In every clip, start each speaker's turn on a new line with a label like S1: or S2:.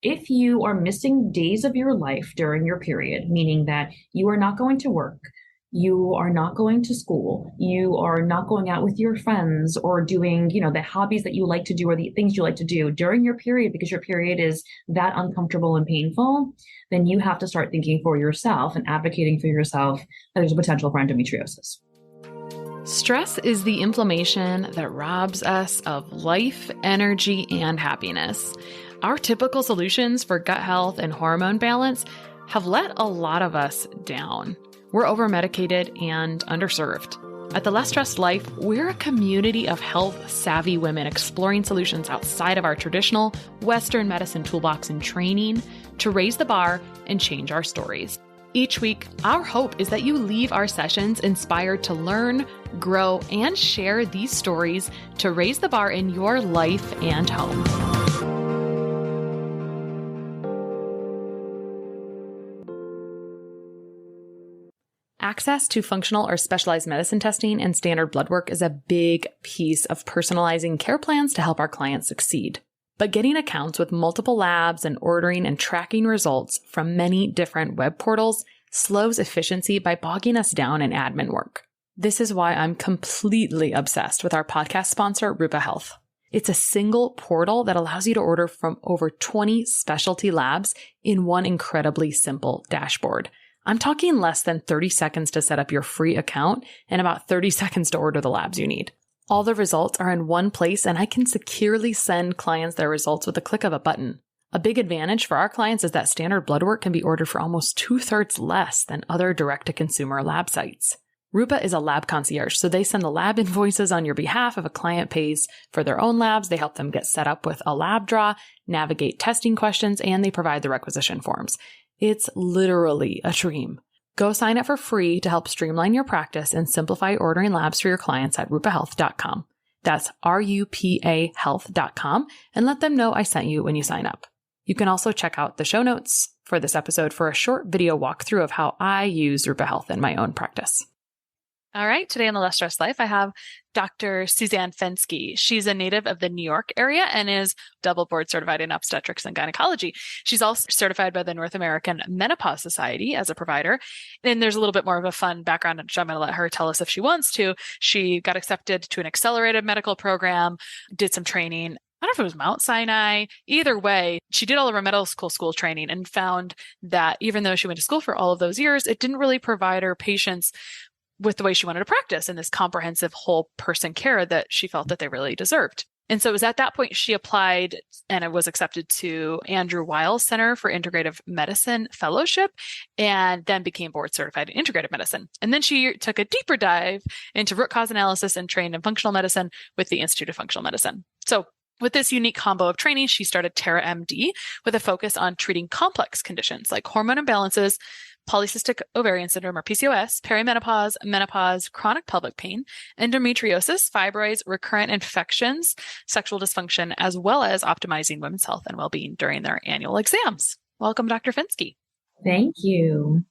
S1: If you are missing days of your life during your period, meaning that you are not going to work, you are not going to school, you are not going out with your friends or doing, the hobbies that you like to do or the things you like to do during your period because your period is that uncomfortable and painful, then you have to start thinking for yourself and advocating for yourself that there's a potential for endometriosis.
S2: Stress is the inflammation that robs us of life, energy, and happiness. Our typical solutions for gut health and hormone balance have let a lot of us down. We're over-medicated and underserved. At The Less Stressed Life, we're a community of health-savvy women exploring solutions outside of our traditional Western medicine toolbox and training to raise the bar and change our stories. Each week, our hope is that you leave our sessions inspired to learn, grow, and share these stories to raise the bar in your life and home. Access to functional or specialized medicine testing and standard blood work is a big piece of personalizing care plans to help our clients succeed. But getting accounts with multiple labs and ordering and tracking results from many different web portals slows efficiency by bogging us down in admin work. This is why I'm completely obsessed with our podcast sponsor, Rupa Health. It's a single portal that allows you to order from over 20 specialty labs in one incredibly simple dashboard. I'm talking less than 30 seconds to set up your free account and about 30 seconds to order the labs you need. All the results are in one place, and I can securely send clients their results with the click of a button. A big advantage for our clients is that standard blood work can be ordered for almost 2/3 less than other direct-to-consumer lab sites. Rupa is a lab concierge, so they send the lab invoices on your behalf if a client pays for their own labs. They help them get set up with a lab draw, navigate testing questions, and they provide the requisition forms. It's literally a dream. Go sign up for free to help streamline your practice and simplify ordering labs for your clients at rupahealth.com. That's RUPA health.com, and let them know I sent you when you sign up. You can also check out the show notes for this episode for a short video walkthrough of how I use Rupa Health in my own practice. All right. Today on The Less Stressed Life, I have Dr. Suzanne Fenske. She's a native of the New York area and is double board certified in obstetrics and gynecology. She's also certified by the North American Menopause Society as a provider. And there's a little bit more of a fun background, which I'm going to let her tell us if she wants to. She got accepted to an accelerated medical program, did some training. I don't know if it was Mount Sinai. Either way, she did all of her medical school training and found that even though she went to school for all of those years, it didn't really provide her patients with the way she wanted to practice in this comprehensive whole person care that she felt that they really deserved. And so it was at that point she applied and it was accepted to Andrew Weil Center for Integrative Medicine Fellowship and then became board certified in Integrative Medicine. And then she took a deeper dive into root cause analysis and trained in functional medicine with the Institute of Functional Medicine. So with this unique combo of training, she started TārāMD with a focus on treating complex conditions like hormone imbalances, polycystic ovarian syndrome or PCOS, perimenopause, menopause, chronic pelvic pain, endometriosis, fibroids, recurrent infections, sexual dysfunction, as well as optimizing women's health and well-being during their annual exams. Welcome, Dr. Fenske.
S1: Thank you.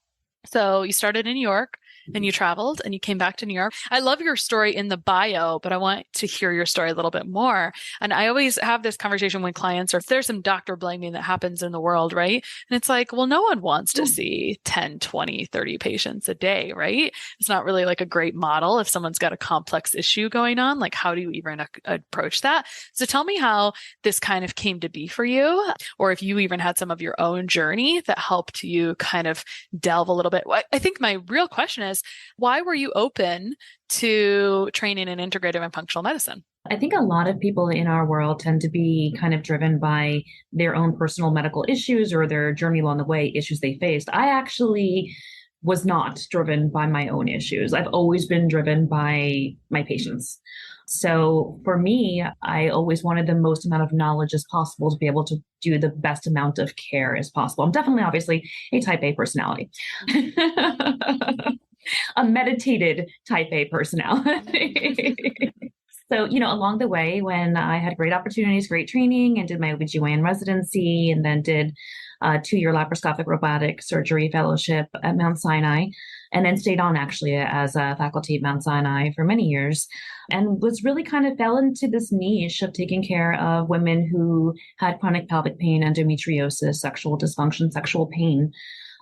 S2: So you started in New York and you traveled and you came back to New York. I love your story in the bio, but I want to hear your story a little bit more. And I always have this conversation with clients, or if there's some doctor blaming that happens in the world, right? And it's like, well, no one wants to see 10, 20, 30 patients a day, right? It's not really like a great model if someone's got a complex issue going on. Like, how do you even approach that? So tell me how this kind of came to be for you, or if you even had some of your own journey that helped you kind of delve a little bit. I think my real question is, why were you open to training in integrative and functional medicine?
S1: I think a lot of people in our world tend to be kind of driven by their own personal medical issues or their journey along the way, issues they faced. I actually was not driven by my own issues. I've always been driven by my patients. So for me, I always wanted the most amount of knowledge as possible to be able to do the best amount of care as possible. I'm definitely, obviously, a type A personality. A meditated type A personality. So, along the way, when I had great opportunities, great training, and did my OBGYN residency, and then did a 2-year laparoscopic robotic surgery fellowship at Mount Sinai, and then stayed on actually as a faculty at Mount Sinai for many years, and was really kind of fell into this niche of taking care of women who had chronic pelvic pain, endometriosis, sexual dysfunction, sexual pain,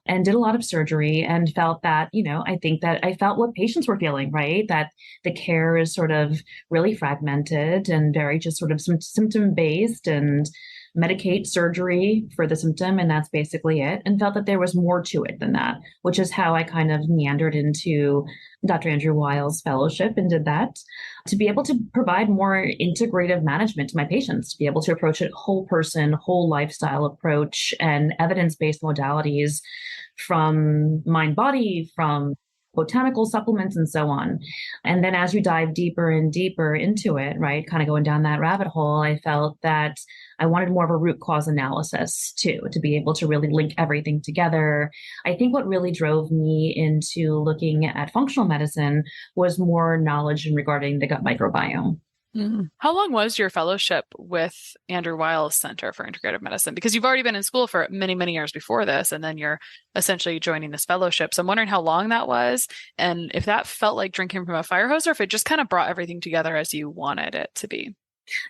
S1: and did a lot of surgery and felt that, I think that I felt what patients were feeling, right? That the care is sort of really fragmented and very just sort of symptom based and medicate surgery for the symptom. And that's basically it. And felt that there was more to it than that, which is how I kind of meandered into Dr. Andrew Weil's fellowship and did that to be able to provide more integrative management to my patients, to be able to approach it whole person, whole lifestyle approach and evidence-based modalities from mind body, from botanical supplements and so on. And then as you dive deeper and deeper into it, right, kind of going down that rabbit hole, I felt that I wanted more of a root cause analysis too, to be able to really link everything together. I think what really drove me into looking at functional medicine was more knowledge regarding the gut microbiome.
S2: Mm-hmm. How long was your fellowship with Andrew Weil's Center for Integrative Medicine? Because you've already been in school for many, many years before this, and then you're essentially joining this fellowship. So I'm wondering how long that was, and if that felt like drinking from a fire hose, or if it just kind of brought everything together as you wanted it to be.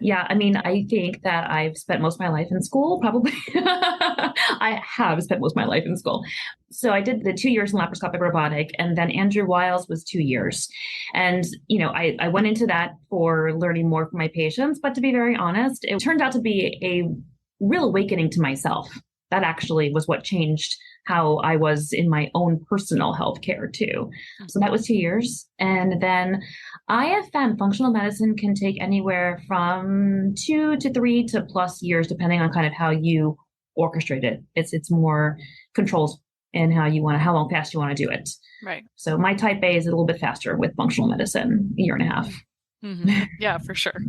S1: Yeah, I mean, I think that I've spent most of my life in school, probably. I have spent most of my life in school. So I did the 2 years in laparoscopic robotic, and then Andrew Weil's was 2 years. And, I went into that for learning more from my patients. But to be very honest, it turned out to be a real awakening to myself. That actually was what changed how I was in my own personal healthcare too. So that was 2 years. And then I have found functional medicine can take anywhere from 2 to 3 to plus years, depending on kind of how you orchestrate it. It's more controlled in how long fast you want to do it.
S2: Right.
S1: So my type A is a little bit faster with functional medicine, 1.5 years.
S2: Mm-hmm. Yeah, for sure.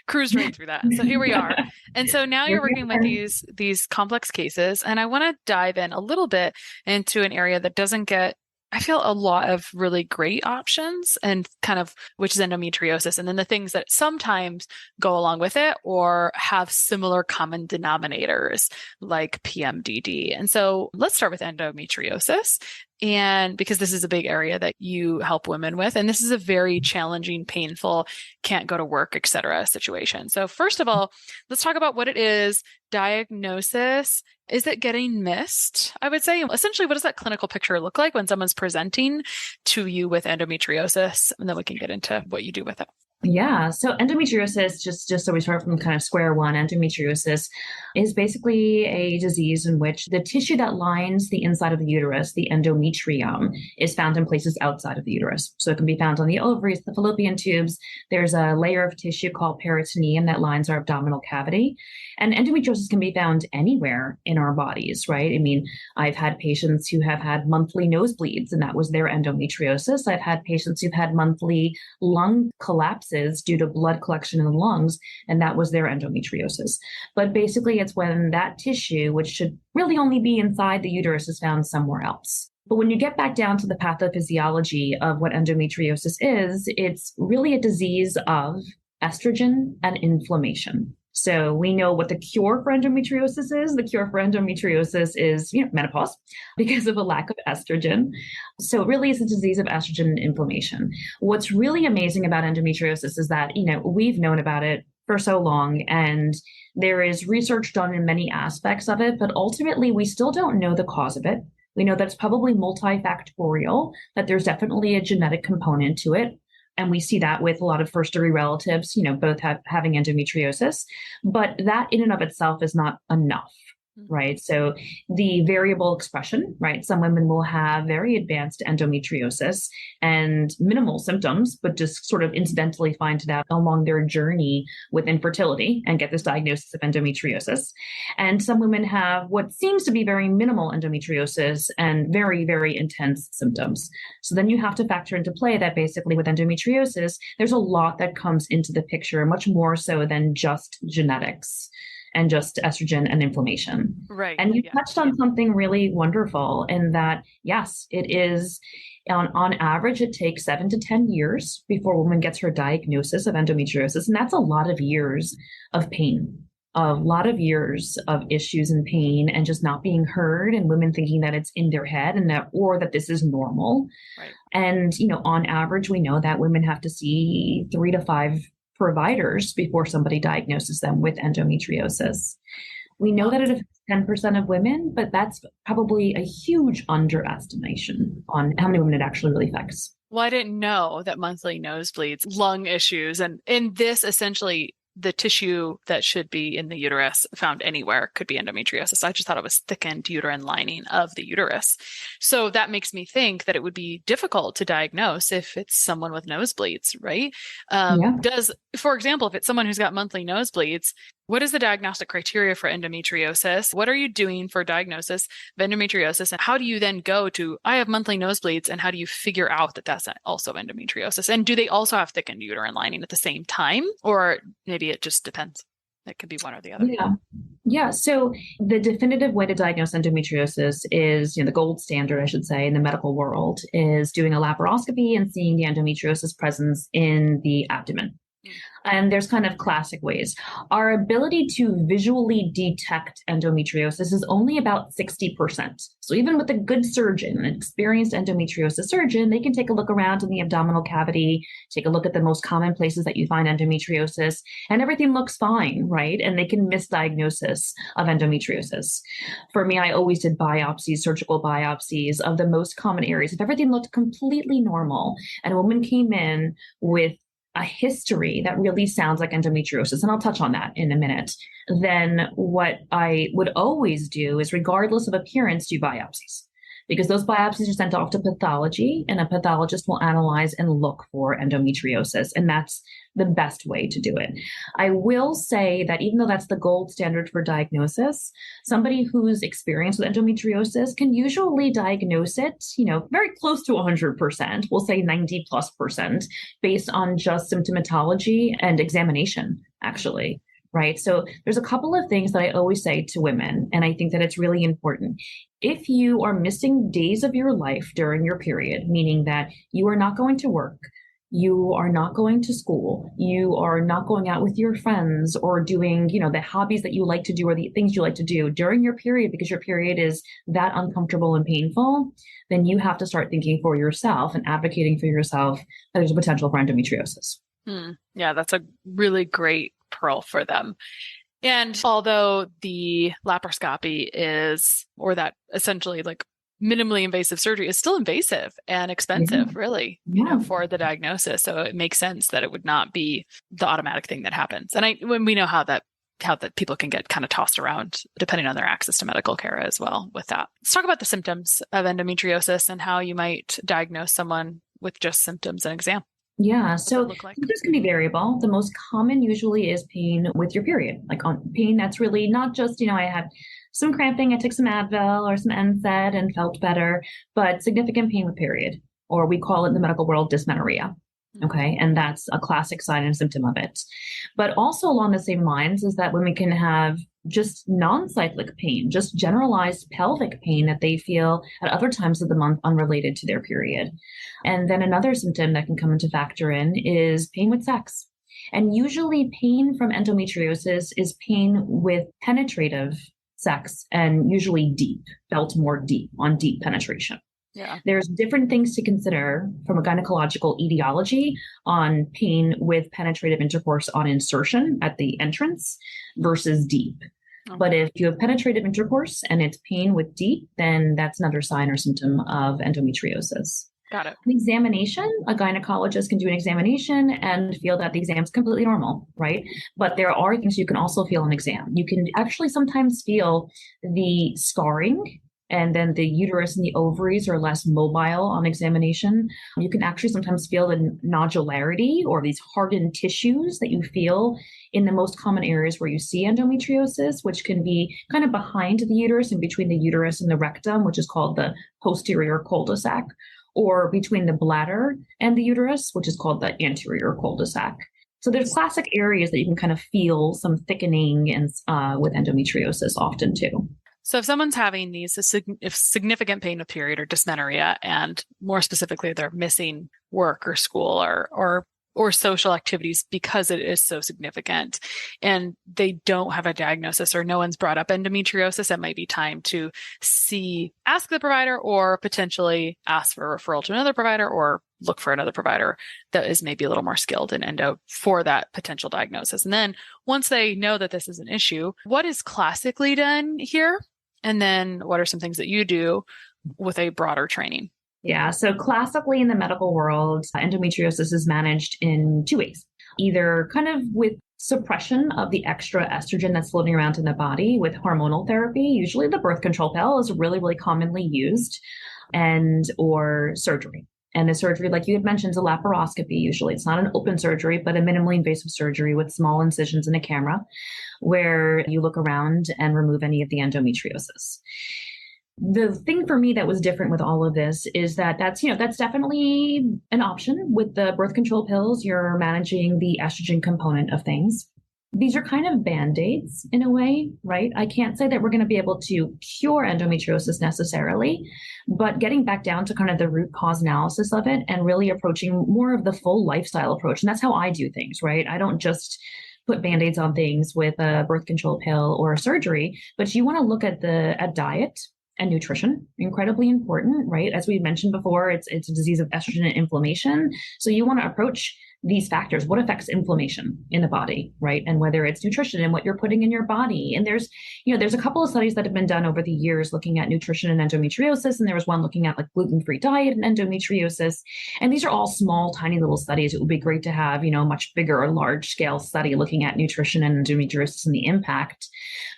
S2: Cruised right through that. So here we are. And so now you're working with these complex cases. And I want to dive in a little bit into an area that doesn't get, I feel, a lot of really great options, and kind of, which is endometriosis. And then the things that sometimes go along with it or have similar common denominators like PMDD. And so let's start with endometriosis. And because this is a big area that you help women with, and this is a very challenging, painful, can't go to work, et cetera, situation. So first of all, let's talk about what it is, diagnosis. Is it getting missed? I would say, essentially, what does that clinical picture look like when someone's presenting to you with endometriosis? And then we can get into what you do with it.
S1: Yeah. So endometriosis, just so we start from kind of square one, endometriosis is basically a disease in which the tissue that lines the inside of the uterus, the endometrium, is found in places outside of the uterus. So it can be found on the ovaries, the fallopian tubes. There's a layer of tissue called peritoneum that lines our abdominal cavity. And endometriosis can be found anywhere in our bodies, right? I mean, I've had patients who have had monthly nosebleeds, and that was their endometriosis. I've had patients who've had monthly lung collapses due to blood collection in the lungs, and that was their endometriosis. But basically, it's when that tissue, which should really only be inside the uterus, is found somewhere else. But when you get back down to the pathophysiology of what endometriosis is, it's really a disease of estrogen and inflammation. So we know what the cure for endometriosis is. The cure for endometriosis is, menopause because of a lack of estrogen. So it really is a disease of estrogen and inflammation. What's really amazing about endometriosis is that, we've known about it for so long, and there is research done in many aspects of it, but ultimately we still don't know the cause of it. We know that it's probably multifactorial, that there's definitely a genetic component to it. And we see that with a lot of first-degree relatives, both having endometriosis. But that in and of itself is not enough, right? So the variable expression, right? Some women will have very advanced endometriosis and minimal symptoms, but just sort of incidentally find it out along their journey with infertility and get this diagnosis of endometriosis. And some women have what seems to be very minimal endometriosis and very, very intense symptoms. So then you have to factor into play that basically with endometriosis, there's a lot that comes into the picture, much more so than just genetics and just estrogen and inflammation.
S2: Right.
S1: And you touched on something really wonderful in that, yes, it is on average, it takes 7 to 10 years before a woman gets her diagnosis of endometriosis. And that's a lot of years of pain, a lot of years of issues and pain and just not being heard, and women thinking that it's in their head and that, or that this is normal.
S2: Right.
S1: And, on average, we know that women have to see 3 to 5 providers before somebody diagnoses them with endometriosis. We know that it affects 10% of women, but that's probably a huge underestimation on how many women it actually really affects.
S2: Well, I didn't know that monthly nosebleeds, lung issues, and in this essentially the tissue that should be in the uterus found anywhere could be endometriosis. I just thought it was thickened uterine lining of the uterus. So that makes me think that it would be difficult to diagnose if it's someone with nosebleeds, right? For example, if it's someone who's got monthly nosebleeds, what is the diagnostic criteria for endometriosis? What are you doing for diagnosis of endometriosis? And how do you then go to, I have monthly nosebleeds, and how do you figure out that that's also endometriosis? And do they also have thickened uterine lining at the same time? Or maybe it just depends. It could be one or the other.
S1: Yeah. So the definitive way to diagnose endometriosis is, the gold standard, I should say, in the medical world is doing a laparoscopy and seeing the endometriosis presence in the abdomen. And there's kind of classic ways. Our ability to visually detect endometriosis is only about 60%. So even with a good surgeon, an experienced endometriosis surgeon, they can take a look around in the abdominal cavity, take a look at the most common places that you find endometriosis, and everything looks fine, right? And they can misdiagnosis of endometriosis. For me, I always did biopsies, surgical biopsies of the most common areas. If everything looked completely normal and a woman came in with a history that really sounds like endometriosis, and I'll touch on that in a minute, then what I would always do is, regardless of appearance, do biopsies. Because those biopsies are sent off to pathology, and a pathologist will analyze and look for endometriosis. And that's the best way to do it. I will say that even though that's the gold standard for diagnosis, somebody who's experienced with endometriosis can usually diagnose it, very close to 100%, we'll say 90+%, based on just symptomatology and examination, actually. Right. So there's a couple of things that I always say to women, and I think that it's really important. If you are missing days of your life during your period, meaning that you are not going to work, you are not going to school, you are not going out with your friends or doing, the hobbies that you like to do or the things you like to do during your period, because your period is that uncomfortable and painful, then you have to start thinking for yourself and advocating for yourself that there's a potential for endometriosis.
S2: Yeah, that's a really great pearl for them. And although the laparoscopy is, or that essentially like minimally invasive surgery is still invasive and expensive, really, for the diagnosis. So it makes sense that it would not be the automatic thing that happens. And when we know how that people can get kind of tossed around depending on their access to medical care as well with that. Let's talk about the symptoms of endometriosis and how you might diagnose someone with just symptoms and exam.
S1: Yeah, so symptoms can be variable. The most common usually is pain with your period, like on pain that's really not just, I had some cramping, I took some Advil or some NSAID and felt better, but significant pain with period, or we call it in the medical world dysmenorrhea. Okay, and that's a classic sign and symptom of it. But also along the same lines is that women can have just non-cyclic pain, just generalized pelvic pain that they feel at other times of the month unrelated to their period. And then another symptom that can come into factor in is pain with sex. And usually pain from endometriosis is pain with penetrative sex, and usually deep, felt more deep on deep penetration.
S2: Yeah.
S1: There's different things to consider from a gynecological etiology on pain with penetrative intercourse on insertion at the entrance versus deep. Okay. But if you have penetrative intercourse and it's pain with deep, then that's another sign or symptom of endometriosis.
S2: Got it.
S1: An examination, a gynecologist can do an examination and feel that the exam is completely normal, right? But there are things you can also feel on exam. You can actually sometimes feel the scarring, and then the uterus and the ovaries are less mobile on examination. You can actually sometimes feel the nodularity or these hardened tissues that you feel in the most common areas where you see endometriosis, which can be kind of behind the uterus and between the uterus and the rectum, which is called the posterior cul-de-sac, or between the bladder and the uterus, which is called the anterior cul-de-sac. So there's classic areas that you can kind of feel some thickening and with endometriosis often too.
S2: So if someone's having these significant pain with period or dysmenorrhea, and more specifically, they're missing work or school or or social activities because it is so significant and they don't have a diagnosis or no one's brought up endometriosis, it might be time to ask the provider or potentially ask for a referral to another provider or look for another provider that is maybe a little more skilled in endo for that potential diagnosis. And then once they know that this is an issue, what is classically done here? And then what are some things that you do with a broader training?
S1: Yeah. So classically in the medical world, endometriosis is managed in two ways, either kind of with suppression of the extra estrogen that's floating around in the body with hormonal therapy. Usually the birth control pill is really, really commonly used, or surgery. And the surgery, like you had mentioned, is a laparoscopy. Usually it's not an open surgery, but a minimally invasive surgery with small incisions and a camera where you look around and remove any of the endometriosis. The thing for me that was different with all of this is that's definitely an option. With the birth control pills, you're managing the estrogen component of things. These are kind of band-aids in a way, right? I can't say that we're going to be able to cure endometriosis necessarily, but getting back down to kind of the root cause analysis of it and really approaching more of the full lifestyle approach. And that's how I do things, right? I don't just put band-aids on things with a birth control pill or a surgery, but you want to look at diet and nutrition, incredibly important, right? As we mentioned before, it's a disease of estrogen and inflammation. So you want to approach these factors. What affects inflammation in the body, right? And whether it's nutrition and what you're putting in your body. And there's a couple of studies that have been done over the years looking at nutrition and endometriosis. And there was one looking at like gluten-free diet and endometriosis. And these are all small, tiny little studies. It would be great to have, a much bigger or large scale study looking at nutrition and endometriosis and the impact.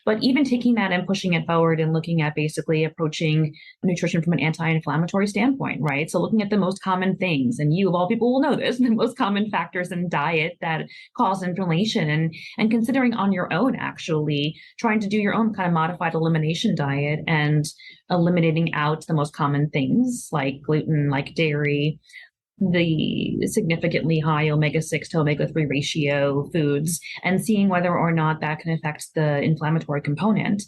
S1: But even taking that and pushing it forward and looking at basically approaching nutrition from an anti-inflammatory standpoint, right? So looking at the most common things, and you of all people will know this, the most common factors in diet that cause inflammation, and considering on your own, actually trying to do your own kind of modified elimination diet and eliminating out the most common things like gluten, like dairy, the significantly high omega-6 to omega-3 ratio foods, and seeing whether or not that can affect the inflammatory component,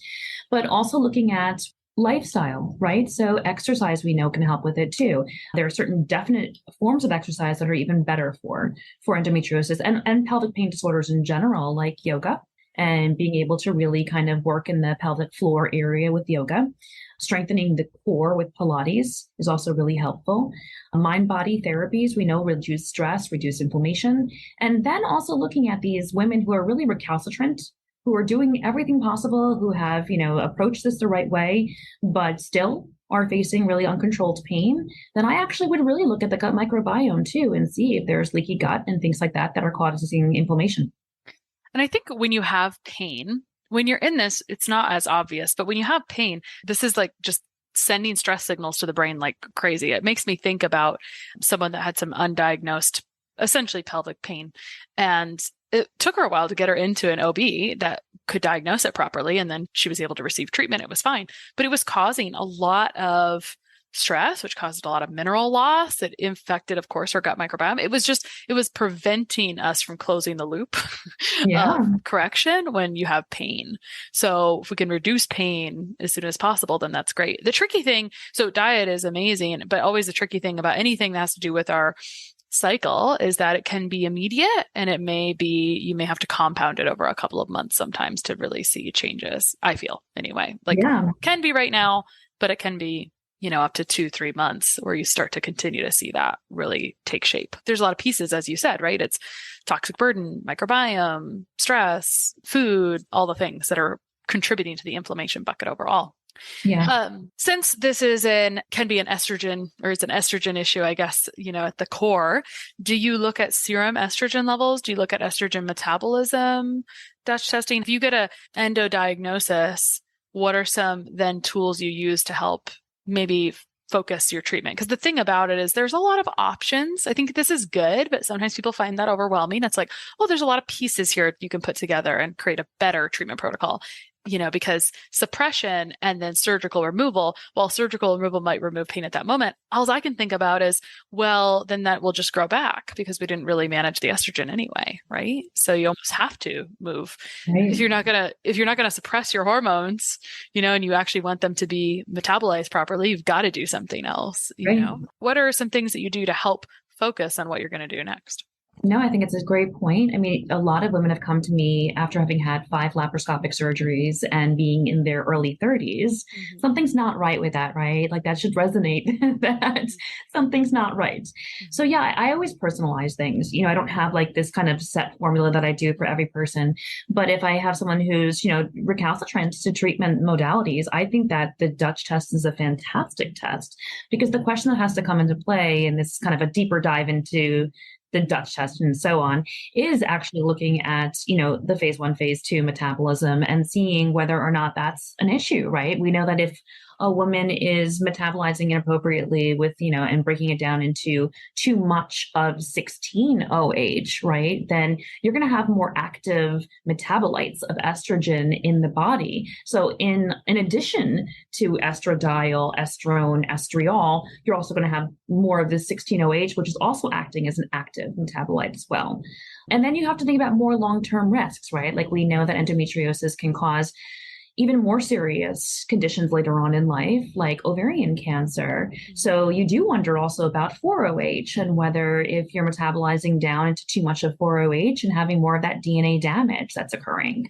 S1: but also looking at lifestyle, right? So exercise we know can help with it too. There are certain definite forms of exercise that are even better for endometriosis and pelvic pain disorders in general, like yoga, and being able to really kind of work in the pelvic floor area with yoga. Strengthening the core with Pilates is also really helpful. Mind-body therapies, we know, reduce stress, reduce inflammation. And then also looking at these women who are really recalcitrant, who are doing everything possible, who have, approached this the right way, but still are facing really uncontrolled pain, then I actually would really look at the gut microbiome too and see if there's leaky gut and things like that are causing inflammation.
S2: And I think when you have pain, when you're in this, it's not as obvious, but when you have pain, this is like just sending stress signals to the brain like crazy. It makes me think about someone that had some undiagnosed, essentially pelvic pain. And it took her a while to get her into an OB that could diagnose it properly. And then she was able to receive treatment. It was fine, but it was causing a lot of stress, which caused a lot of mineral loss. It infected, of course, her gut microbiome. It was preventing us from closing the loop of correction when you have pain. So if we can reduce pain as soon as possible, then that's great. The tricky thing, so diet is amazing, but always the tricky thing about anything that has to do with our cycle is that it can be immediate and you may have to compound it over a couple of months sometimes to really see changes. I feel anyway, can be right now, but it can be up to 2-3 months where you start to continue to see that really take shape. There's a lot of pieces, as you said, right? It's toxic burden, microbiome, stress, food, all the things that are contributing to the inflammation bucket overall.
S1: Yeah.
S2: Since this can be an estrogen, or it's an estrogen issue, I guess, at the core, do you look at serum estrogen levels? Do you look at estrogen metabolism, Dutch testing? If you get a endo diagnosis, what are some then tools you use to help maybe focus your treatment? Because the thing about it is there's a lot of options. I think this is good, but sometimes people find that overwhelming. It's like, oh, there's a lot of pieces here you can put together and create a better treatment protocol. Because suppression and then surgical removal, while surgical removal might remove pain at that moment, all I can think about is, well, then that will just grow back because we didn't really manage the estrogen anyway, right? So you almost have to move. Right. If you're not gonna suppress your hormones, and you actually want them to be metabolized properly, you've got to do something else. What are some things that you do to help focus on what you're going to do next?
S1: No, I think it's a great point. I mean, a lot of women have come to me after having had 5 laparoscopic surgeries and being in their early 30s.
S2: Hmm.
S1: Something's not right with that, right? Like that should resonate that something's not right. So
S2: Hmm.
S1: yeah, I always personalize things. I don't have like this kind of set formula that I do for every person. But if I have someone who's, recalcitrant to treatment modalities, I think that the Dutch test is a fantastic test because the question that has to come into play, and this is kind of a deeper dive into the Dutch test and so on, is actually looking at, the phase 1, phase 2 metabolism and seeing whether or not that's an issue, right? We know that if a woman is metabolizing inappropriately with, and breaking it down into too much of 16-OH, right, then you're going to have more active metabolites of estrogen in the body. So in addition to estradiol, estrone, estriol, you're also going to have more of the 16-OH, which is also acting as an active metabolite as well. And then you have to think about more long-term risks, right? Like we know that endometriosis can cause even more serious conditions later on in life, like ovarian cancer. So you do wonder also about 4-OH and whether if you're metabolizing down into too much of 4-OH and having more of that DNA damage that's occurring.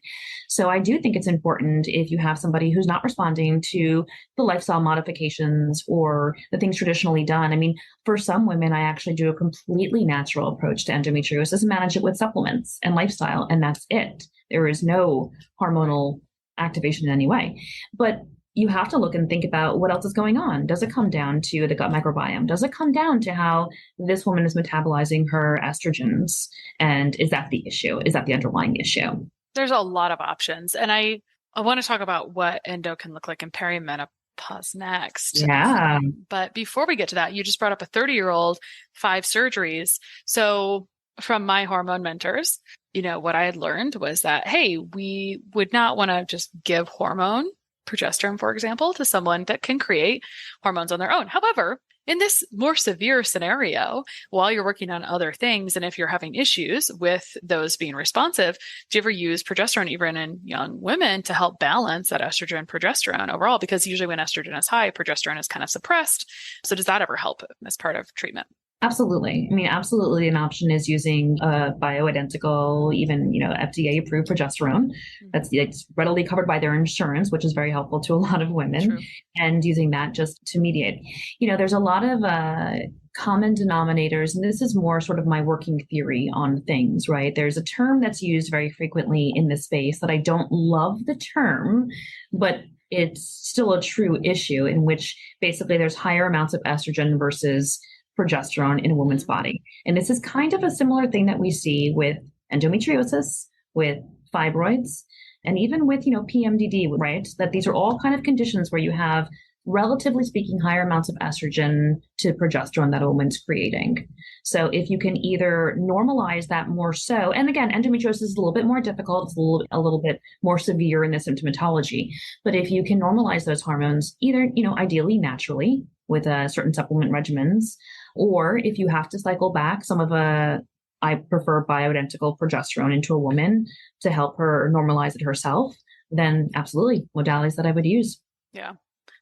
S1: So I do think it's important if you have somebody who's not responding to the lifestyle modifications or the things traditionally done. I mean, for some women, I actually do a completely natural approach to endometriosis and manage it with supplements and lifestyle, and that's it. There is no hormonal activation in any way. But you have to look and think about what else is going on. Does it come down to the gut microbiome? Does it come down to how this woman is metabolizing her estrogens? And is that the issue? Is that the underlying issue?
S2: There's a lot of options. And I want to talk about what endo can look like in perimenopause next.
S1: Yeah.
S2: But before we get to that, you just brought up a 30-year-old, 5 surgeries. So from my hormone mentors, what I had learned was that, hey, we would not want to just give hormone, progesterone, for example, to someone that can create hormones on their own. However, in this more severe scenario, while you're working on other things, and if you're having issues with those being responsive, do you ever use progesterone even in young women to help balance that estrogen progesterone overall? Because usually when estrogen is high, progesterone is kind of suppressed. So does that ever help as part of treatment?
S1: Absolutely. I mean, absolutely. An option is using a bioidentical, even, FDA approved progesterone. It's readily covered by their insurance, which is very helpful to a lot of women.
S2: True.
S1: And using that just to mediate. There's a lot of common denominators, and this is more sort of my working theory on things, right? There's a term that's used very frequently in this space that I don't love the term, but it's still a true issue in which basically there's higher amounts of estrogen versus progesterone in a woman's body. And this is kind of a similar thing that we see with endometriosis, with fibroids, and even with, PMDD, right? That these are all kind of conditions where you have, relatively speaking, higher amounts of estrogen to progesterone that a woman's creating. So if you can either normalize that more so, and again, endometriosis is a little bit more difficult, it's a little bit more severe in the symptomatology, but if you can normalize those hormones, either, ideally naturally with certain supplement regimens, or if you have to cycle back some of I prefer bioidentical progesterone into a woman to help her normalize it herself, then absolutely modalities that I would use.
S2: Yeah.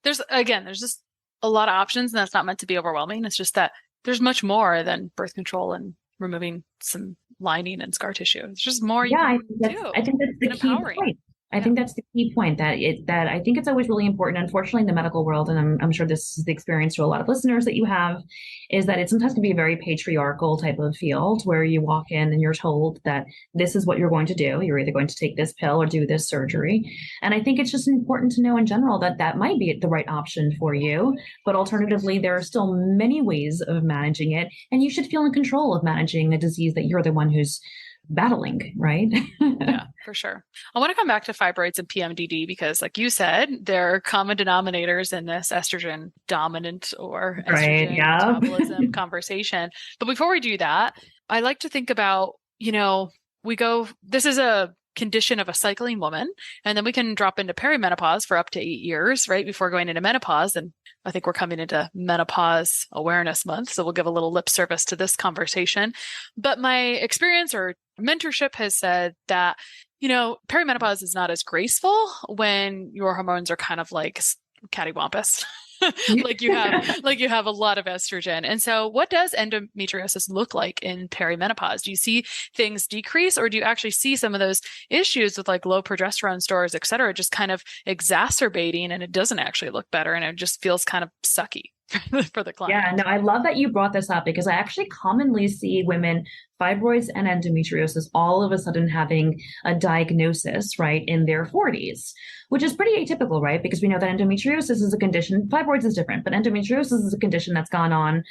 S2: There's just a lot of options, and that's not meant to be overwhelming. It's just that there's much more than birth control and removing some lining and scar tissue. There's just more you can do.
S1: I think that's the key point. I think that's the key point, that I think it's always really important. Unfortunately, in the medical world, and I'm sure this is the experience to a lot of listeners that you have, is that it sometimes can be a very patriarchal type of field where you walk in and you're told that this is what you're going to do. You're either going to take this pill or do this surgery. And I think it's just important to know in general that that might be the right option for you. But alternatively, there are still many ways of managing it. And you should feel in control of managing a disease that you're the one who's battling, right?
S2: Yeah, for sure. I want to come back to fibroids and PMDD because, like you said, there are common denominators in this estrogen dominant or estrogen metabolism conversation. But before we do that, I like to think about, this is a condition of a cycling woman, and then we can drop into perimenopause for up to 8 years, right, before going into menopause. And I think we're coming into Menopause Awareness Month, so we'll give a little lip service to this conversation. But my experience or mentorship has said that, perimenopause is not as graceful when your hormones are kind of like cattywampus. like you have a lot of estrogen. And so what does endometriosis look like in perimenopause? Do you see things decrease, or do you actually see some of those issues with like low progesterone stores, et cetera, just kind of exacerbating, and it doesn't actually look better and it just feels kind of sucky for the client?
S1: Yeah, no, I love that you brought this up because I actually commonly see women, fibroids and endometriosis, all of a sudden having a diagnosis, right, in their 40s, which is pretty atypical, right? Because we know that endometriosis is a condition, fibroids is different, but endometriosis is a condition that's gone on,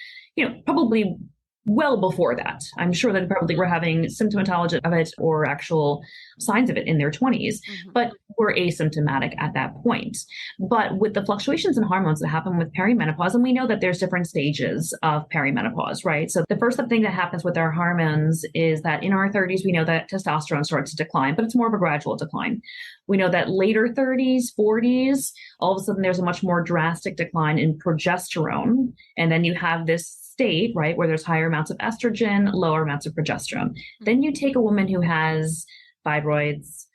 S1: probably well before that. I'm sure that probably were having symptomatology of it or actual signs of it in their 20s, but were asymptomatic at that point. But with the fluctuations in hormones that happen with perimenopause, and we know that there's different stages of perimenopause, right? So the first thing that happens with our hormones is that in our 30s, we know that testosterone starts to decline, but it's more of a gradual decline. We know that later 30s, 40s, all of a sudden there's a much more drastic decline in progesterone. And then you have this state, right, where there's higher amounts of estrogen, lower amounts of progesterone. Then you take a woman who has fibroids,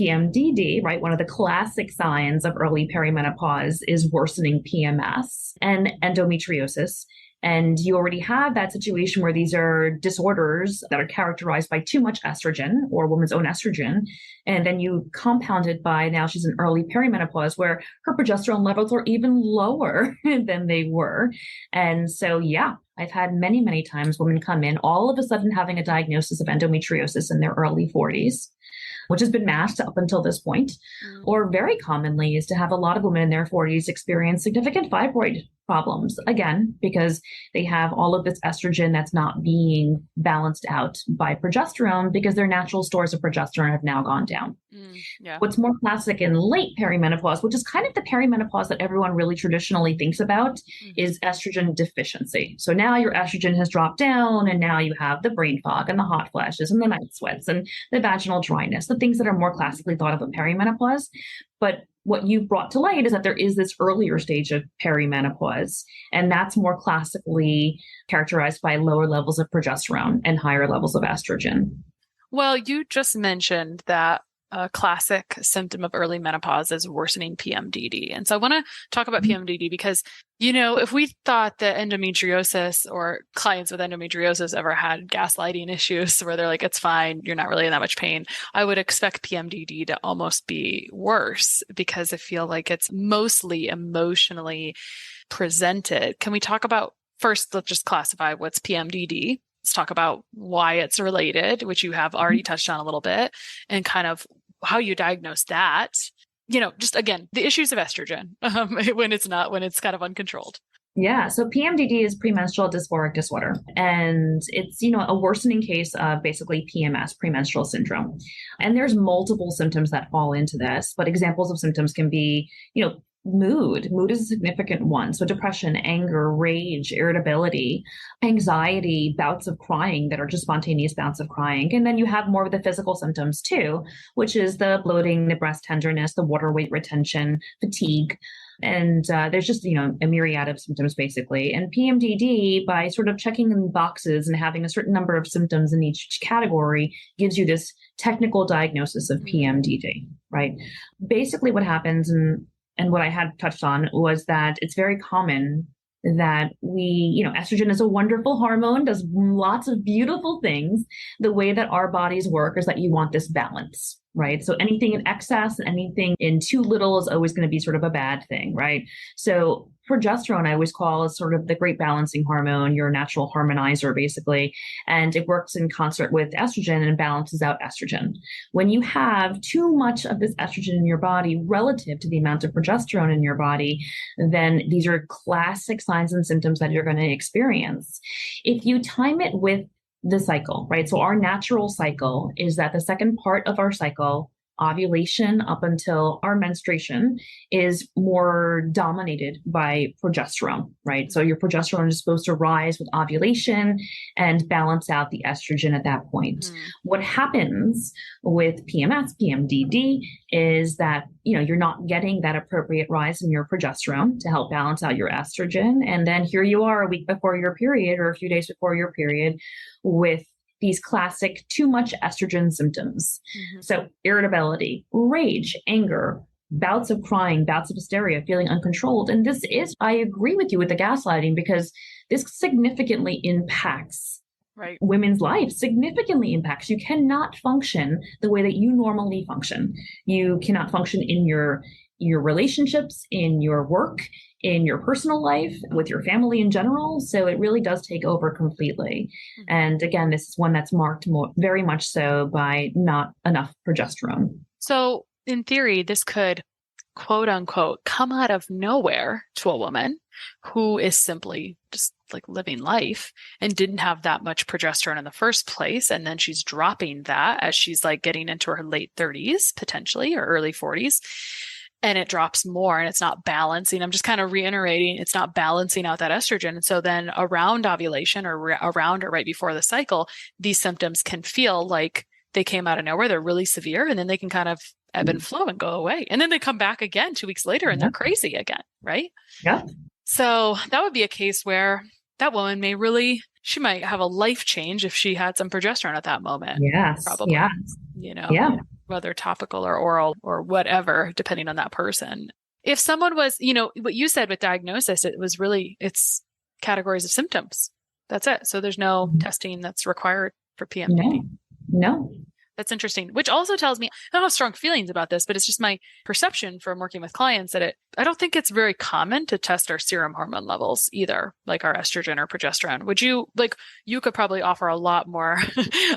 S1: PMDD, right? One of the classic signs of early perimenopause is worsening PMS and endometriosis. And you already have that situation where these are disorders that are characterized by too much estrogen or a woman's own estrogen. And then you compound it by now she's in early perimenopause where her progesterone levels are even lower than they were. And so, yeah, I've had many, many times women come in all of a sudden having a diagnosis of endometriosis in their early 40s, which has been masked up until this point. Or very commonly is to have a lot of women in their 40s experience significant fibroid problems, again, because they have all of this estrogen that's not being balanced out by progesterone because their natural stores of progesterone have now gone down. What's more classic in late perimenopause, which is kind of the perimenopause that everyone really traditionally thinks about, is estrogen deficiency. So now your estrogen has dropped down and now you have the brain fog and the hot flashes and the night sweats and the vaginal dryness, the things that are more classically thought of in perimenopause. But what you've brought to light is that there is this earlier stage of perimenopause, and that's more classically characterized by lower levels of progesterone and higher levels of estrogen.
S2: Well, you just mentioned that a classic symptom of early menopause is worsening PMDD. And so I want to talk about PMDD because, if we thought that endometriosis or clients with endometriosis ever had gaslighting issues where they're like, it's fine, you're not really in that much pain, I would expect PMDD to almost be worse because I feel like it's mostly emotionally presented. Can we talk about, first, let's just classify what's PMDD. Let's talk about why it's related, which you have already touched on a little bit, and kind of how you diagnose that. Just again, the issues of estrogen when it's kind of uncontrolled.
S1: Yeah. So PMDD is premenstrual dysphoric disorder. And it's, a worsening case of basically PMS, premenstrual syndrome. And there's multiple symptoms that fall into this, but examples of symptoms can be, mood. Mood is a significant one. So depression, anger, rage, irritability, anxiety, bouts of crying that are just spontaneous bouts of crying. And then you have more of the physical symptoms too, which is the bloating, the breast tenderness, the water weight retention, fatigue. And there's just, a myriad of symptoms basically. And PMDD, by sort of checking in boxes and having a certain number of symptoms in each category, gives you this technical diagnosis of PMDD, right? Basically what happens, and what I had touched on, was that it's very common that estrogen is a wonderful hormone, does lots of beautiful things. The way that our bodies work is that you want this balance, right? So anything in excess, anything in too little is always going to be sort of a bad thing, right? So progesterone, I always call, is sort of the great balancing hormone, your natural harmonizer, basically. And it works in concert with estrogen and balances out estrogen. When you have too much of this estrogen in your body relative to the amount of progesterone in your body, then these are classic signs and symptoms that you're going to experience. If you time it with the cycle, right? So our natural cycle is that the second part of our cycle, ovulation up until our menstruation, is more dominated by progesterone, right? So your progesterone is supposed to rise with ovulation and balance out the estrogen at that point. What happens with PMS, PMDD is that, you're not getting that appropriate rise in your progesterone to help balance out your estrogen. And then here you are a week before your period or a few days before your period with these classic too much estrogen symptoms. So irritability, rage, anger, bouts of crying, bouts of hysteria, feeling uncontrolled. And this is, I agree with you with the gaslighting, because this significantly impacts women's lives, significantly impacts. You cannot function the way that you normally function. You cannot function in your relationships, in your work, in your personal life, with your family in general. So it really does take over completely. And again, this is one that's marked very much so by not enough progesterone.
S2: So in theory, this could, quote unquote, come out of nowhere to a woman who is simply just like living life and didn't have that much progesterone in the first place. And then she's dropping that as she's like getting into her late 30s, potentially, or early 40s. And it drops more and it's not balancing. I'm just kind of reiterating, it's not balancing out that estrogen. And so then around ovulation or around or right before the cycle, these symptoms can feel like they came out of nowhere. They're really severe, and then they can kind of ebb and flow and go away. And then they come back again 2 weeks later and they're crazy again, right?
S1: Yeah.
S2: So that would be a case where that woman she might have a life change if she had some progesterone at that moment.
S1: Yes.
S2: Probably.
S1: Yes.
S2: Whether topical or oral or whatever, depending on that person. If someone was, what you said with diagnosis, it's categories of symptoms. That's it. So there's no testing that's required for PMDD.
S1: No.
S2: That's interesting, which also tells me, I don't have strong feelings about this, but it's just my perception from working with clients that I don't think it's very common to test our serum hormone levels either, like our estrogen or progesterone. Would you, you could probably offer a lot more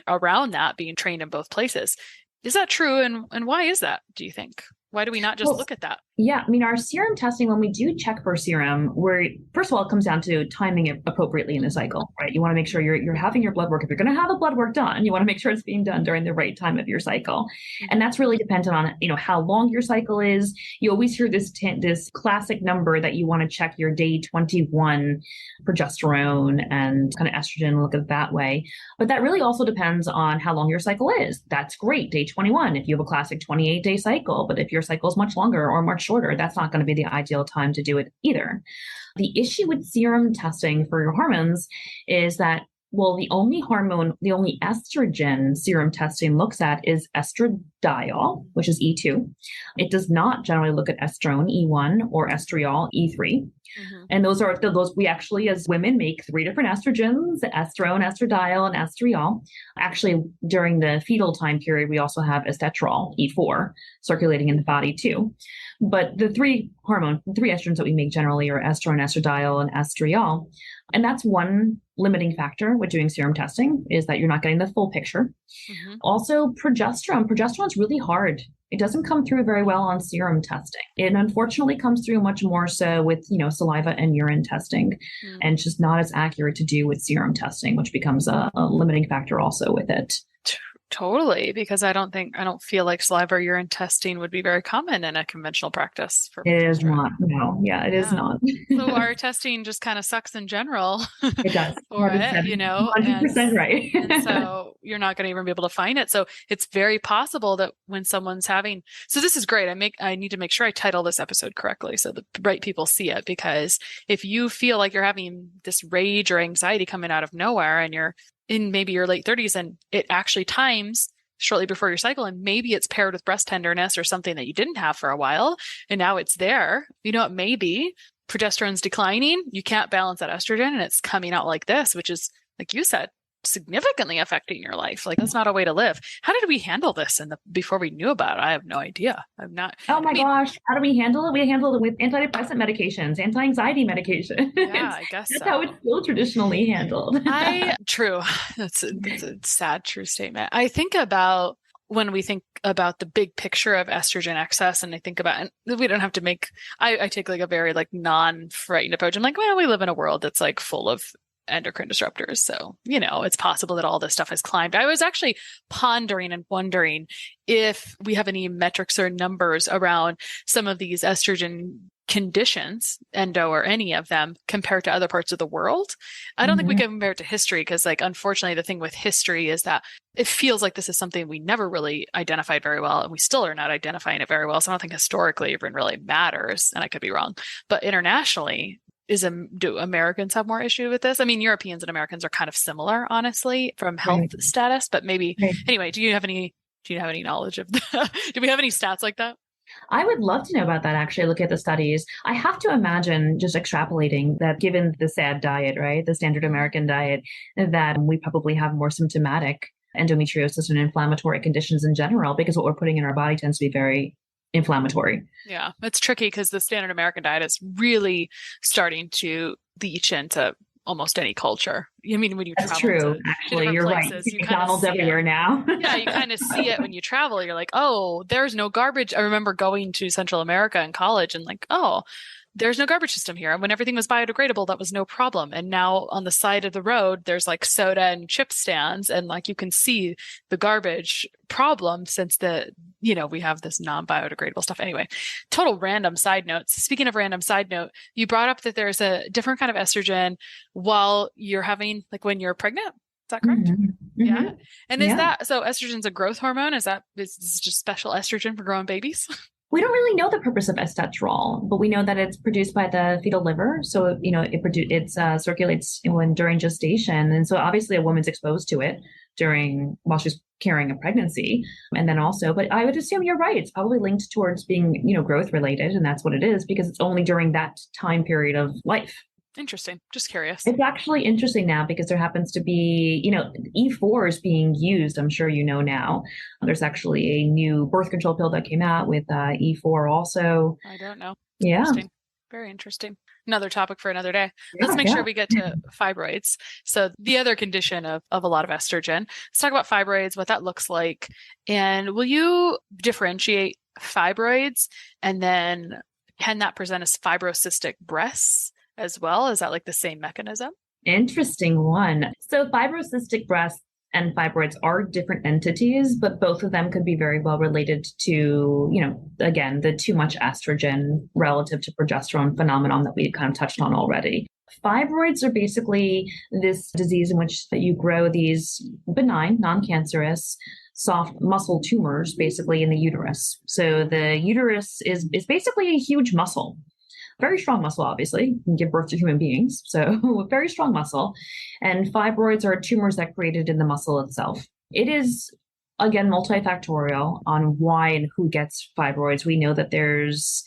S2: around that, being trained in both places. Is that true? And why is that, do you think? Why do we not just look at that?
S1: Yeah, I mean, our serum testing, when we do check for serum, first of all, it comes down to timing it appropriately in the cycle, right? You want to make sure you're having your blood work. If you're going to have the blood work done, you want to make sure it's being done during the right time of your cycle. And that's really dependent on, how long your cycle is. You always hear this classic number that you want to check your day 21 progesterone and kind of estrogen, look at it that way. But that really also depends on how long your cycle is. That's great, day 21, if you have a classic 28-day cycle. But if your cycle is much longer or much shorter, that's not going to be the ideal time to do it either. The issue with serum testing for your hormones is that, the only estrogen serum testing looks at is estradiol, which is E2. It does not generally look at estrone, E1, or estriol, E3. And those we actually, as women, make 3 different estrogens: estrone, estradiol, and estriol. Actually, during the fetal time period, we also have estetrol, E4, circulating in the body too. But the 3 estrogens that we make generally are estrone, estradiol, and estriol. And that's one limiting factor with doing serum testing, is that you're not getting the full picture. Also, progesterone. Progesterone is really hard. It doesn't come through very well on serum testing. It unfortunately comes through much more so with, saliva and urine testing, and it's just not as accurate to do with serum testing, which becomes a limiting factor also with it.
S2: Totally, because I don't feel like saliva or urine testing would be very common in a conventional practice.
S1: It is not. No. Yeah, it is not.
S2: So our testing just kind of sucks in general.
S1: It does.
S2: For it,
S1: 100% right.
S2: And so you're not going to even be able to find it. So it's very possible that when someone's so this is great. I need to make sure I title this episode correctly so the right people see it, because if you feel like you're having this rage or anxiety coming out of nowhere and you're in maybe your late 30s and it actually times shortly before your cycle, and maybe it's paired with breast tenderness or something that you didn't have for a while, and now it's there, it may be progesterone's declining, you can't balance that estrogen, and it's coming out like this, which is, like you said, significantly affecting your life. Like, that's not a way to live. How did we handle this before we knew about it? I have no idea.
S1: Oh my gosh. How do we handle it? We handled it with antidepressant medications, anti-anxiety medication.
S2: Yeah, I guess
S1: that's how it's still traditionally handled.
S2: True. That's a sad, true statement. I think about when we think about the big picture of estrogen excess, and I think about, and we don't have to I take like a very non-frightened approach. I'm like, well, we live in a world that's like full of endocrine disruptors. So, it's possible that all this stuff has climbed. I was actually pondering and wondering if we have any metrics or numbers around some of these estrogen conditions, endo or any of them, compared to other parts of the world. I don't think we can compare it to history, because unfortunately, the thing with history is that it feels like this is something we never really identified very well, and we still are not identifying it very well. So I don't think historically even really matters, and I could be wrong. But internationally, do Americans have more issue with this? I mean, Europeans and Americans are kind of similar, honestly, from health status, but maybe, anyway, do you have any knowledge of that? Do we have any stats like that?
S1: I would love to know about that, actually, look at the studies. I have to imagine, just extrapolating, that given the SAD diet, right, the standard American diet, that we probably have more symptomatic endometriosis and inflammatory conditions in general, because what we're putting in our body tends to be very inflammatory.
S2: Yeah, it's tricky because the standard American diet is really starting to leach into almost any culture. I mean, when you
S1: That's
S2: travel
S1: true.
S2: to
S1: Actually,
S2: different
S1: you're right.
S2: places, you kind of
S1: McDonald's
S2: see it.
S1: everywhere now.
S2: Yeah, you kind of see it when you travel. You're like, oh, there's no garbage. I remember going to Central America in college and like, oh, there's no garbage system here. And when everything was biodegradable, that was no problem. And now on the side of the road, there's like soda and chip stands, and like you can see the garbage problem since we have this non-biodegradable stuff. Anyway, total random side notes. Speaking of random side note, you brought up that there's a different kind of estrogen while you're having, like when you're pregnant. Is that correct?
S1: Mm-hmm.
S2: Yeah.
S1: Mm-hmm.
S2: And is that, so estrogen's a growth hormone? Is this just special estrogen for growing babies?
S1: We don't really know the purpose of estetrol, but we know that it's produced by the fetal liver. So, it circulates during gestation. And so obviously a woman's exposed to it while she's carrying a pregnancy. And then also, but I would assume you're right. It's probably linked towards being, growth related. And that's what it is, because it's only during that time period of life.
S2: Interesting. Just curious.
S1: It's actually interesting now because there happens to be, E4 is being used. I'm sure you know now. There's actually a new birth control pill that came out with E4 also.
S2: I don't know.
S1: Yeah.
S2: Interesting. Very interesting. Another topic for another day. Let's make sure we get to fibroids. So the other condition of a lot of estrogen. Let's talk about fibroids, what that looks like. And will you differentiate fibroids? And then can that present as fibrocystic breasts as well? Is that like the same mechanism?
S1: Interesting one. So fibrocystic breasts and fibroids are different entities, but both of them could be very well related to, again, the too much estrogen relative to progesterone phenomenon that we kind of touched on already. Fibroids are basically this disease in which you grow these benign, non-cancerous, soft muscle tumors basically in the uterus. So the uterus is basically a huge muscle. Very strong muscle, obviously. You can give birth to human beings. So very strong muscle. And fibroids are tumors that created in the muscle itself. It is, again, multifactorial on why and who gets fibroids. We know that there's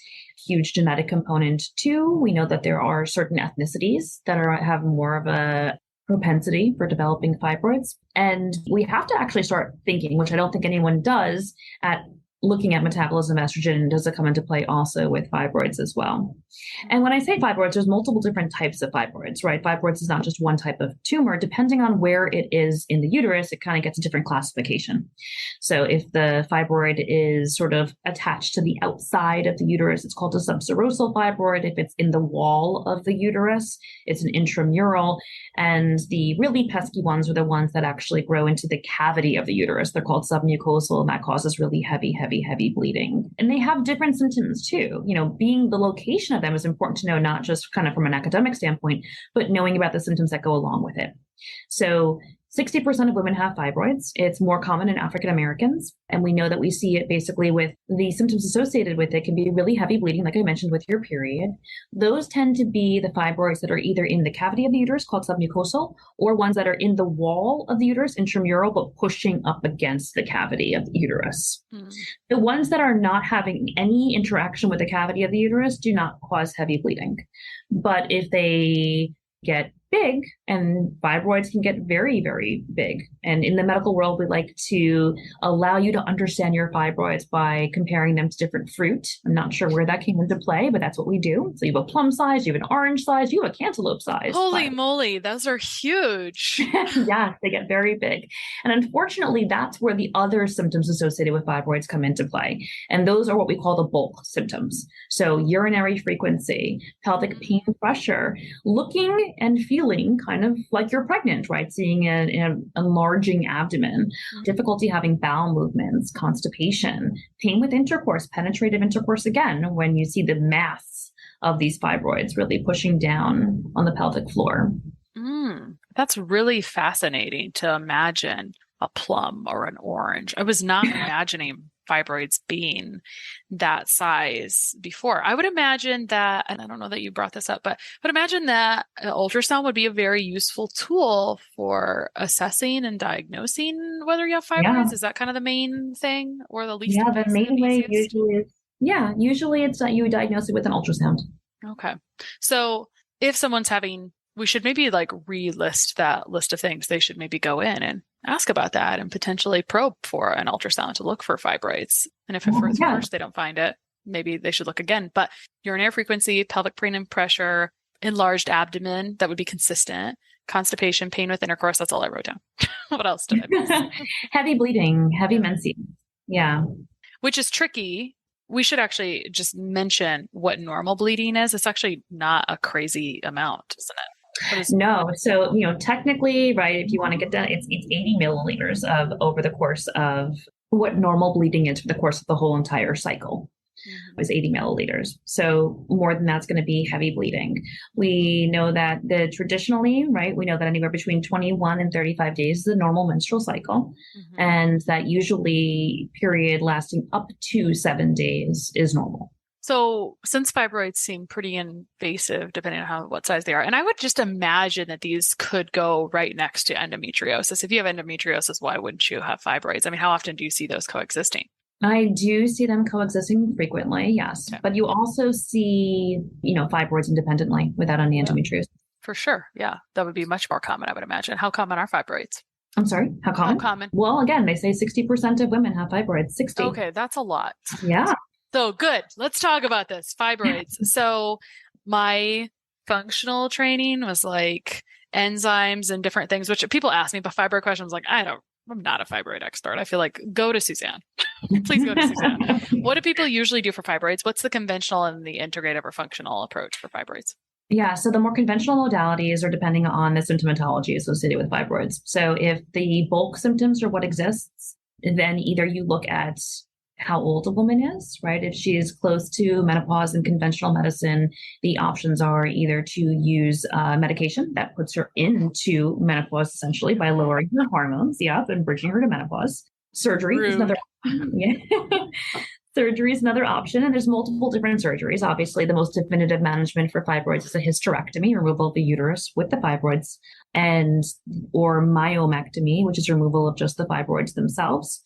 S1: huge genetic component too. We know that there are certain ethnicities that have more of a propensity for developing fibroids. And we have to actually start thinking, which I don't think anyone does, at looking at metabolism of estrogen. Does it come into play also with fibroids as well? And when I say fibroids, there's multiple different types of fibroids, right? Fibroids is not just one type of tumor. Depending on where it is in the uterus, it kind of gets a different classification. So if the fibroid is sort of attached to the outside of the uterus, it's called a subserosal fibroid. If it's in the wall of the uterus, it's an intramural. And the really pesky ones are the ones that actually grow into the cavity of the uterus. They're called submucosal, and that causes really heavy bleeding. And they have different symptoms too. Being the location of them is important to know, not just kind of from an academic standpoint, but knowing about the symptoms that go along with it. So 60% of women have fibroids. It's more common in African Americans. And we know that we see it basically with the symptoms associated with it can be really heavy bleeding, like I mentioned, with your period. Those tend to be the fibroids that are either in the cavity of the uterus, called submucosal, or ones that are in the wall of the uterus, intramural, but pushing up against the cavity of the uterus. The ones that are not having any interaction with the cavity of the uterus do not cause heavy bleeding. But if they get big, and fibroids can get very, very big. And in the medical world, we like to allow you to understand your fibroids by comparing them to different fruit. I'm not sure where that came into play, but that's what we do. So you have a plum size, you have an orange size, you have a cantaloupe size.
S2: Holy moly, those are huge.
S1: Yeah, they get very big. And unfortunately, that's where the other symptoms associated with fibroids come into play. And those are what we call the bulk symptoms. So urinary frequency, pelvic pain pressure, looking and feeling kind of like you're pregnant, right? Seeing an enlarging abdomen, difficulty having bowel movements, constipation, pain with intercourse, penetrative intercourse again, when you see the mass of these fibroids really pushing down on the pelvic floor.
S2: That's really fascinating to imagine a plum or an orange. I was not imagining fibroids being that size before. I would imagine that, and I don't know that you brought this up, but I would imagine that ultrasound would be a very useful tool for assessing and diagnosing whether you have fibroids. Yeah. Is that kind of the main thing or the least?
S1: Yeah, the main way usually is Yeah, usually it's you diagnose it with an ultrasound.
S2: Okay. So if someone's having, we should maybe like relist that list of things. They should maybe go in and ask about that and potentially probe for an ultrasound to look for fibroids. And if at first they don't find it, maybe they should look again. But urinary frequency, pelvic pain and pressure, enlarged abdomen, that would be consistent. Constipation, pain with intercourse, that's all I wrote down. What else did I miss?
S1: Heavy bleeding, heavy menses. Yeah.
S2: Which is tricky. We should actually just mention what normal bleeding is. It's actually not a crazy amount, isn't it?
S1: No. So, technically, right, if you want to get down, it's 80 milliliters of over the course of what normal bleeding is for the course of the whole entire cycle. Is 80 milliliters. So more than that's going to be heavy bleeding. We know that traditionally, right, we know that anywhere between 21 and 35 days is a normal menstrual cycle. And that usually period lasting up to 7 days is normal.
S2: So since fibroids seem pretty invasive, depending on what size they are, and I would just imagine that these could go right next to endometriosis. If you have endometriosis, why wouldn't you have fibroids? I mean, how often do you see those coexisting?
S1: I do see them coexisting frequently, yes. Okay. But you also see, fibroids independently without any endometriosis.
S2: For sure. Yeah. That would be much more common, I would imagine. How common are fibroids?
S1: I'm sorry, how common?
S2: How common?
S1: Well, again, they say 60% of women have fibroids, 60.
S2: Okay, that's a lot.
S1: Yeah.
S2: So good. Let's talk about this, fibroids. So my functional training was like enzymes and different things, which people ask me, but fibroid questions, like, I'm not a fibroid expert. I feel like go to Suzanne. Please go to Suzanne. What do people usually do for fibroids? What's the conventional and the integrative or functional approach for fibroids?
S1: Yeah, so the more conventional modalities are depending on the symptomatology associated with fibroids. So if the bulk symptoms are what exists, then either you look at how old a woman is, right? If she is close to menopause in conventional medicine, the options are either to use medication that puts her into menopause essentially by lowering her hormones, and bridging her to menopause. Surgery is another Surgery is another option, and there's multiple different surgeries. Obviously, the most definitive management for fibroids is a hysterectomy, removal of the uterus with the fibroids, or myomectomy, which is removal of just the fibroids themselves.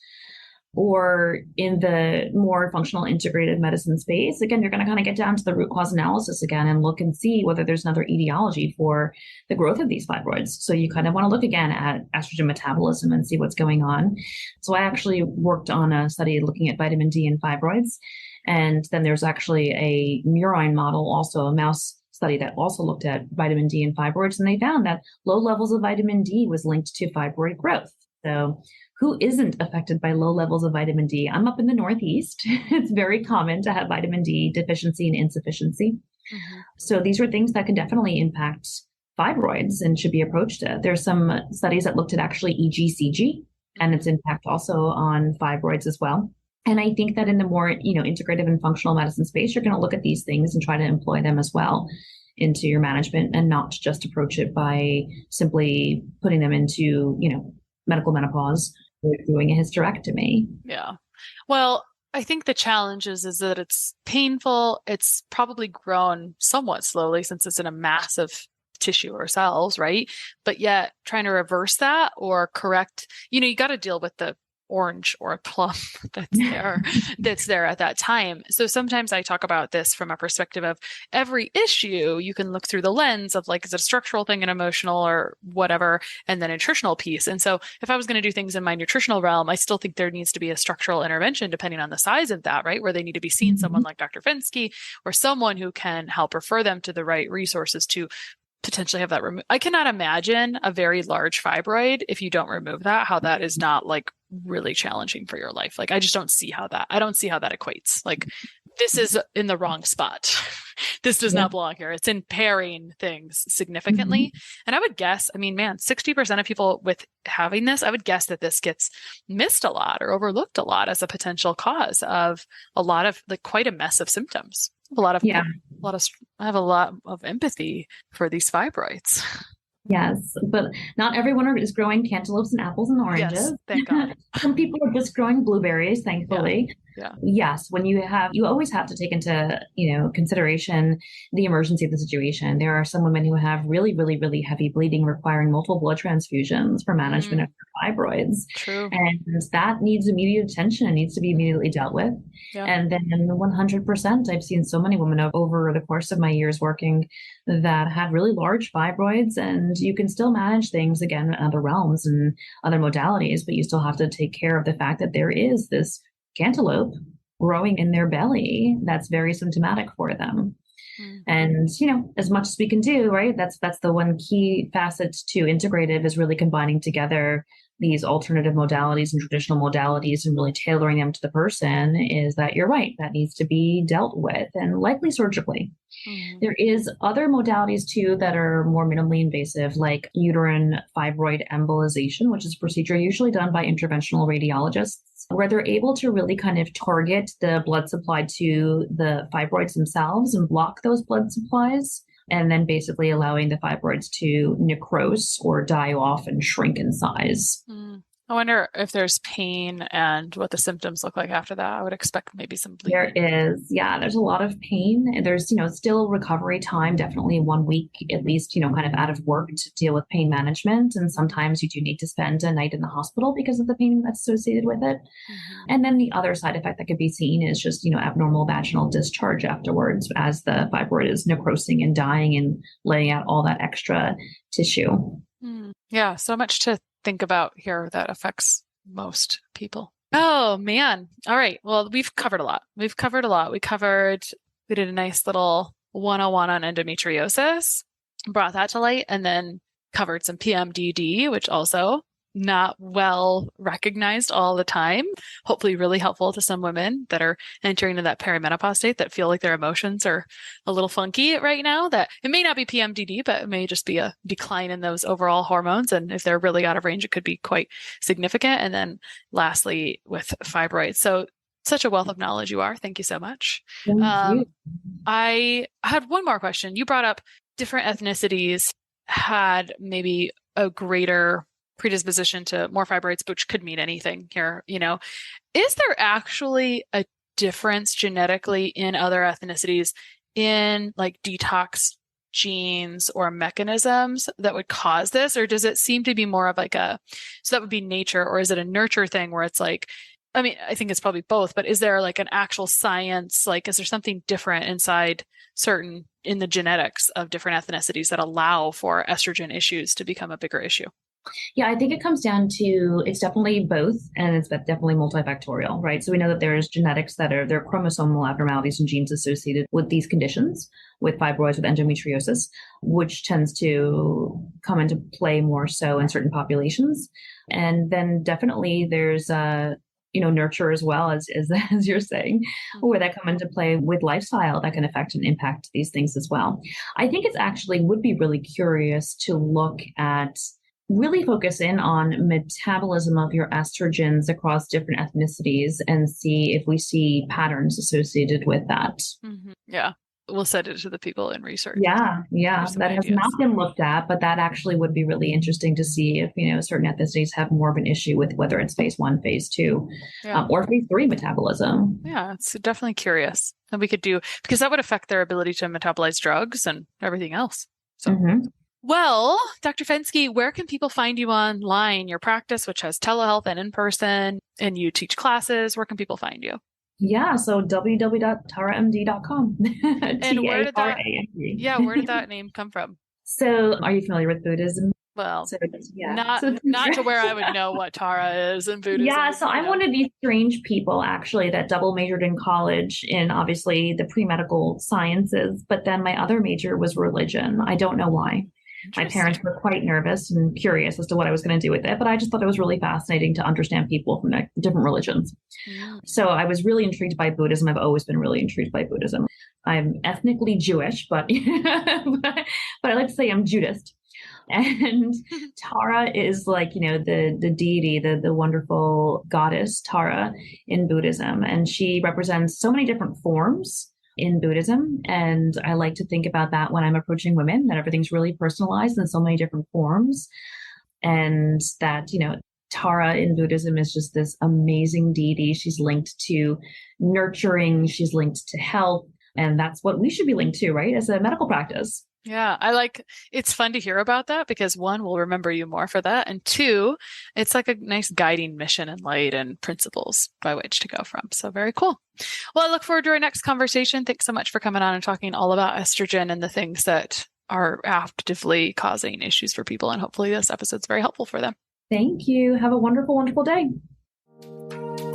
S1: Or in the more functional integrative medicine space, again, you're going to kind of get down to the root cause analysis again and look and see whether there's another etiology for the growth of these fibroids. So you kind of want to look again at estrogen metabolism and see what's going on. So I actually worked on a study looking at vitamin D in fibroids. And then there's actually a murine model, also a mouse study that also looked at vitamin D in fibroids. And they found that low levels of vitamin D was linked to fibroid growth. So who isn't affected by low levels of vitamin D? I'm up in the Northeast. It's very common to have vitamin D deficiency and insufficiency. So these are things that can definitely impact fibroids and should be approached. There's some studies that looked at actually EGCG and its impact also on fibroids as well. And I think that in the more, integrative and functional medicine space, you're going to look at these things and try to employ them as well into your management and not just approach it by simply putting them into, medical menopause or doing a hysterectomy.
S2: Yeah. Well, I think the challenge is that it's painful. It's probably grown somewhat slowly since it's in a massive tissue or cells, right? But yet trying to reverse that or correct, you got to deal with the orange or a plum that's there at that time. So sometimes I talk about this from a perspective of every issue you can look through the lens of like, is it a structural thing, an emotional or whatever, and then a nutritional piece. And so if I was going to do things in my nutritional realm, I still think there needs to be a structural intervention depending on the size of that, right? Where they need to be seen someone like Dr. Fenske or someone who can help refer them to the right resources to potentially have that removed. I cannot imagine a very large fibroid if you don't remove that, how that is not like really challenging for your life. Like, I just don't see how that equates. Like, this is in the wrong spot. This does not belong here. It's impairing things significantly. And I would guess, 60% of people with having this, I would guess that this gets missed a lot or overlooked a lot as a potential cause of a lot of like quite a mess of symptoms. I have a lot of empathy for these fibroids.
S1: Yes, but not everyone is growing cantaloupes and apples and oranges.
S2: Yes, thank God.
S1: Some people are just growing blueberries, thankfully. Yes, when you always have to take into, consideration the emergency of the situation. There are some women who have really, really, really heavy bleeding requiring multiple blood transfusions for management of fibroids.
S2: True.
S1: And that needs immediate attention. It needs to be immediately dealt with.
S2: Yeah.
S1: And then 100%, I've seen so many women over the course of my years working that have really large fibroids, and you can still manage things again in other realms and other modalities, but you still have to take care of the fact that there is this cantaloupe growing in their belly that's very symptomatic for them. And, as much as we can do, right? That's the one key facet to integrative, is really combining together these alternative modalities and traditional modalities and really tailoring them to the person. Is that you're right, that needs to be dealt with, and likely surgically. There is other modalities too that are more minimally invasive, like uterine fibroid embolization, which is a procedure usually done by interventional radiologists, where they're able to really kind of target the blood supply to the fibroids themselves and block those blood supplies, and then basically allowing the fibroids to necrose or die off and shrink in size.
S2: I wonder if there's pain and what the symptoms look like after that. I would expect maybe some bleeding.
S1: There is, there's a lot of pain. There's, still recovery time, definitely 1 week at least, kind of out of work to deal with pain management. And sometimes you do need to spend a night in the hospital because of the pain that's associated with it. And then the other side effect that could be seen is just, abnormal vaginal discharge afterwards, as the fibroid is necrosing and dying and letting out all that extra tissue.
S2: Yeah, so much to think about here that affects most people. Oh man. All right. Well, we've covered a lot. We did a nice little 101 on endometriosis, brought that to light, and then covered some PMDD, which also not well recognized all the time. Hopefully really helpful to some women that are entering into that perimenopause state that feel like their emotions are a little funky right now. That it may not be PMDD, but it may just be a decline in those overall hormones. And if they're really out of range, it could be quite significant. And then lastly, with fibroids. So such a wealth of knowledge you are. Thank you so much.
S1: Thank you.
S2: I had one more question. You brought up different ethnicities had maybe a greater predisposition to more fibroids, which could mean anything here. Is there actually a difference genetically in other ethnicities in like detox genes or mechanisms that would cause this? Or does it seem to be more of like so that would be nature, or is it a nurture thing where it's like, I mean, I think it's probably both, but is there like an actual science, like, is there something different inside in the genetics of different ethnicities that allow for estrogen issues to become a bigger issue?
S1: Yeah, I think it comes down to, it's definitely both, and it's definitely multifactorial, right? So we know that there's genetics there are chromosomal abnormalities and genes associated with these conditions, with fibroids, with endometriosis, which tends to come into play more so in certain populations. And then definitely there's nurture as well, as you're saying, where that come into play with lifestyle that can affect and impact these things as well. I think it's actually would be really curious to look at, really focus in on metabolism of your estrogens across different ethnicities and see if we see patterns associated with that.
S2: Yeah. We'll send it to the people in research.
S1: Yeah. That has not been looked at, but that actually would be really interesting to see if, certain ethnicities have more of an issue with whether it's phase 1, phase 2, or phase 3 metabolism.
S2: Yeah, it's definitely curious. And we could do, because that would affect their ability to metabolize drugs and everything else. So. Well, Dr. Fenske, where can people find you online? Your practice, which has telehealth and in person, and you teach classes. Where can people find you?
S1: Yeah, so www.TārāMD.com.
S2: And where did that name come from?
S1: So, are you familiar with Buddhism?
S2: Well, not to where I would know what Tara is in Buddhism.
S1: Yeah, so I'm one of these strange people, actually, that double majored in college in obviously the pre-medical sciences, but then my other major was religion. I don't know why. My parents were quite nervous and curious as to what I was going to do with it, but I just thought it was really fascinating to understand people from different religions. So I was really intrigued by Buddhism. I've always been really intrigued by Buddhism. I'm ethnically Jewish, but but I like to say I'm Judaist. And Tara is like, the deity, the wonderful goddess Tara in Buddhism. And she represents so many different forms in Buddhism. And I like to think about that when I'm approaching women, that everything's really personalized in so many different forms. And that, Tara in Buddhism is just this amazing deity. She's linked to nurturing, she's linked to health, and that's what we should be linked to, right? As a medical practice.
S2: Yeah, it's fun to hear about that because one, we'll remember you more for that. And two, it's like a nice guiding mission and light and principles by which to go from. So very cool. Well, I look forward to our next conversation. Thanks so much for coming on and talking all about estrogen and the things that are actively causing issues for people. And hopefully this episode's very helpful for them.
S1: Thank you. Have a wonderful, wonderful day.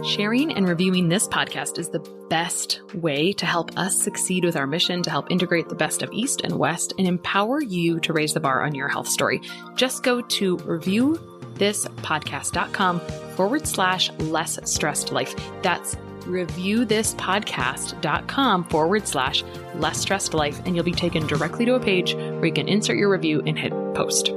S2: Sharing and reviewing this podcast is the best way to help us succeed with our mission to help integrate the best of East and West and empower you to raise the bar on your health story. Just go to reviewthispodcast.com/less stressed life. That's reviewthispodcast.com/less stressed life. And you'll be taken directly to a page where you can insert your review and hit post.